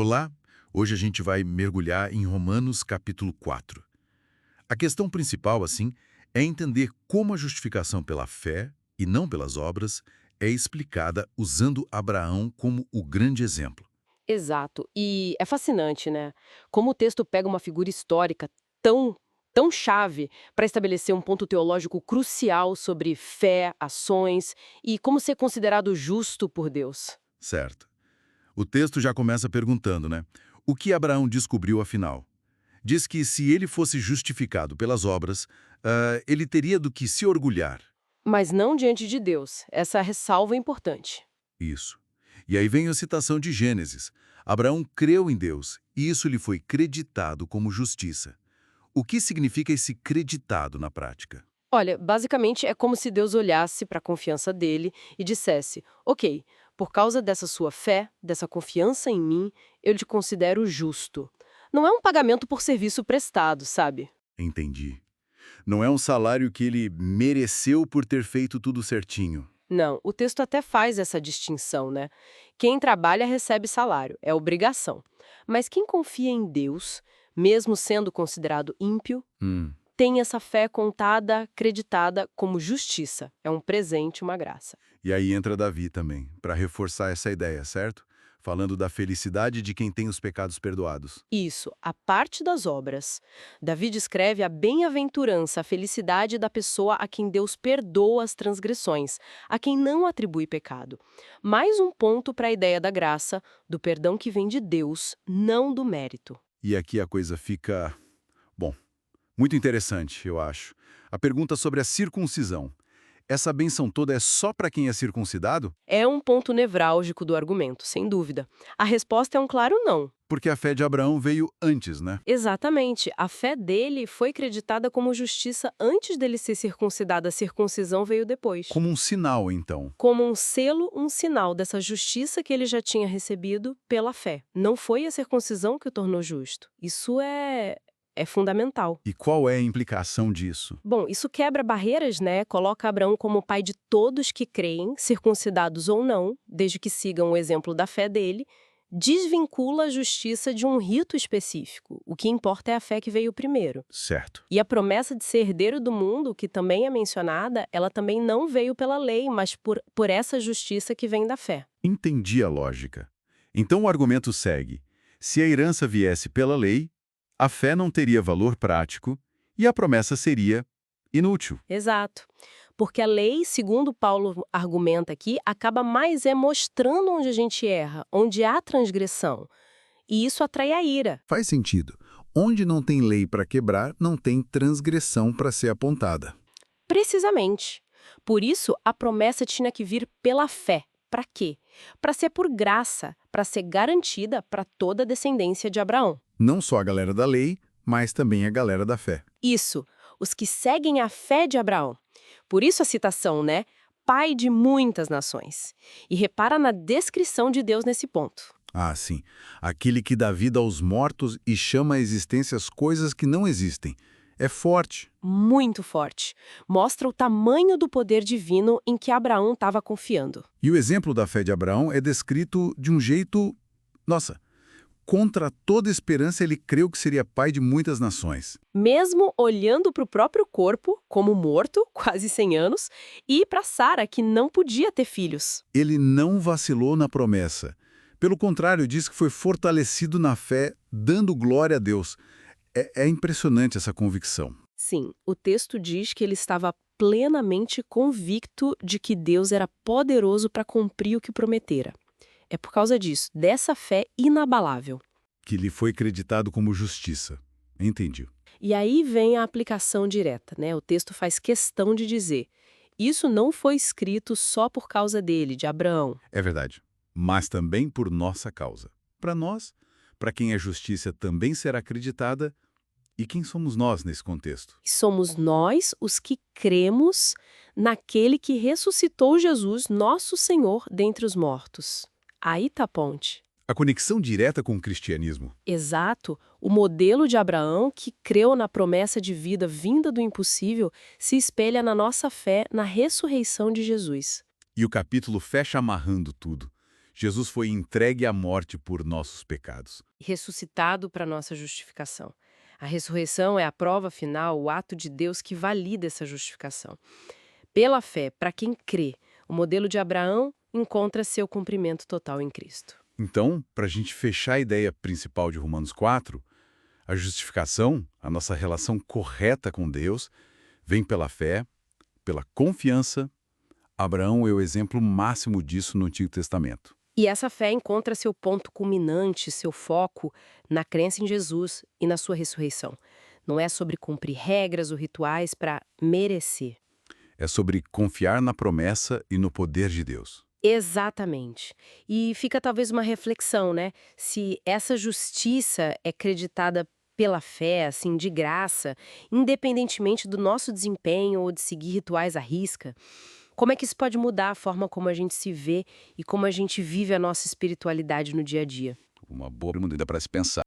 Olá, hoje a gente vai mergulhar em Romanos capítulo 4. A questão principal, assim, é entender como a justificação pela fé, e não pelas obras, é explicada usando Abraão como o grande exemplo. Exato. E é fascinante, né? Como o texto pega uma figura histórica tão, tão chave para estabelecer um ponto teológico crucial sobre fé, ações e como ser considerado justo por Deus. Certo. O texto já começa perguntando, né? O que Abraão descobriu afinal? Diz que se ele fosse justificado pelas obras, ele teria do que se orgulhar. Mas não diante de Deus. Essa ressalva é importante. Isso. E aí vem a citação de Gênesis. Abraão creu em Deus, e isso lhe foi creditado como justiça. O que significa esse creditado na prática? Olha, basicamente é como se Deus olhasse para a confiança dele e dissesse: Ok, por causa dessa sua fé, dessa confiança em mim, eu te considero justo. Não é um pagamento por serviço prestado, sabe? Entendi. Não é um salário que ele mereceu por ter feito tudo certinho. Não, o texto até faz essa distinção, né? Quem trabalha recebe salário, é obrigação. Mas quem confia em Deus, mesmo sendo considerado ímpio, Hum. tem essa fé contada, acreditada como justiça. É um presente, uma graça. E aí entra Davi também, para reforçar essa ideia, certo? Falando da felicidade de quem tem os pecados perdoados. Isso, a parte das obras. Davi descreve a bem-aventurança, a felicidade da pessoa a quem Deus perdoa as transgressões, a quem não atribui pecado. Mais um ponto para a ideia da graça, do perdão que vem de Deus, não do mérito. E aqui a coisa fica, bom, muito interessante, eu acho. A pergunta sobre a circuncisão. Essa bênção toda é só para quem é circuncidado? É um ponto nevrálgico do argumento, sem dúvida. A resposta é um claro não. Porque a fé de Abraão veio antes, né? Exatamente. A fé dele foi creditada como justiça antes dele ser circuncidado. A circuncisão veio depois. Como um sinal, então. Como um selo, um sinal dessa justiça que ele já tinha recebido pela fé. Não foi a circuncisão que o tornou justo. Isso é fundamental. E qual é a implicação disso? Bom, isso quebra barreiras, né? Coloca Abraão como pai de todos que creem, circuncidados ou não, desde que sigam o exemplo da fé dele. Desvincula a justiça de um rito específico. O que importa é a fé que veio primeiro. Certo. E a promessa de ser herdeiro do mundo, que também é mencionada, ela também não veio pela lei, mas por essa justiça que vem da fé. Entendi a lógica. Então o argumento segue. Se a herança viesse pela lei, a fé não teria valor prático e a promessa seria inútil. Exato. Porque a lei, segundo Paulo argumenta aqui, acaba mais mostrando onde a gente erra, onde há transgressão. E isso atrai a ira. Faz sentido. Onde não tem lei para quebrar, não tem transgressão para ser apontada. Precisamente. Por isso, a promessa tinha que vir pela fé. Para quê? Para ser por graça, para ser garantida para toda a descendência de Abraão. Não só a galera da lei, mas também a galera da fé. Isso, os que seguem a fé de Abraão. Por isso a citação, né? Pai de muitas nações. E repara na descrição de Deus nesse ponto. Ah, sim. Aquele que dá vida aos mortos e chama à existência as coisas que não existem. É forte. Muito forte. Mostra o tamanho do poder divino em que Abraão estava confiando. E o exemplo da fé de Abraão é descrito de um jeito... Nossa, contra toda esperança ele creu que seria pai de muitas nações. Mesmo olhando para o próprio corpo, como morto, quase 100 anos, e para Sara, que não podia ter filhos. Ele não vacilou na promessa. Pelo contrário, diz que foi fortalecido na fé, dando glória a Deus. É impressionante essa convicção. Sim, o texto diz que ele estava plenamente convicto de que Deus era poderoso para cumprir o que prometera. É por causa disso, dessa fé inabalável. Que lhe foi creditado como justiça. Entendi. E aí vem a aplicação direta, né? O texto faz questão de dizer: isso não foi escrito só por causa dele, de Abraão. É verdade. Mas também por nossa causa. Para nós, para quem a justiça também será acreditada. E quem somos nós nesse contexto? E somos nós os que cremos naquele que ressuscitou Jesus, nosso Senhor, dentre os mortos. Aí está a ponte. A conexão direta com o cristianismo. Exato, o modelo de Abraão, que creu na promessa de vida vinda do impossível, se espelha na nossa fé na ressurreição de Jesus. E o capítulo fecha amarrando tudo. Jesus foi entregue à morte por nossos pecados. Ressuscitado para nossa justificação. A ressurreição é a prova final, o ato de Deus que valida essa justificação. Pela fé, para quem crê, o modelo de Abraão encontra seu cumprimento total em Cristo. Então, para a gente fechar a ideia principal de Romanos 4, a justificação, a nossa relação correta com Deus, vem pela fé, pela confiança. Abraão é o exemplo máximo disso no Antigo Testamento. E essa fé encontra seu ponto culminante, seu foco, na crença em Jesus e na sua ressurreição. Não é sobre cumprir regras ou rituais para merecer. É sobre confiar na promessa e no poder de Deus. Exatamente. E fica talvez uma reflexão, né? Se essa justiça é creditada pela fé, assim, de graça, independentemente do nosso desempenho ou de seguir rituais à risca, como é que isso pode mudar a forma como a gente se vê e como a gente vive a nossa espiritualidade no dia a dia? Uma boa pergunta para se pensar.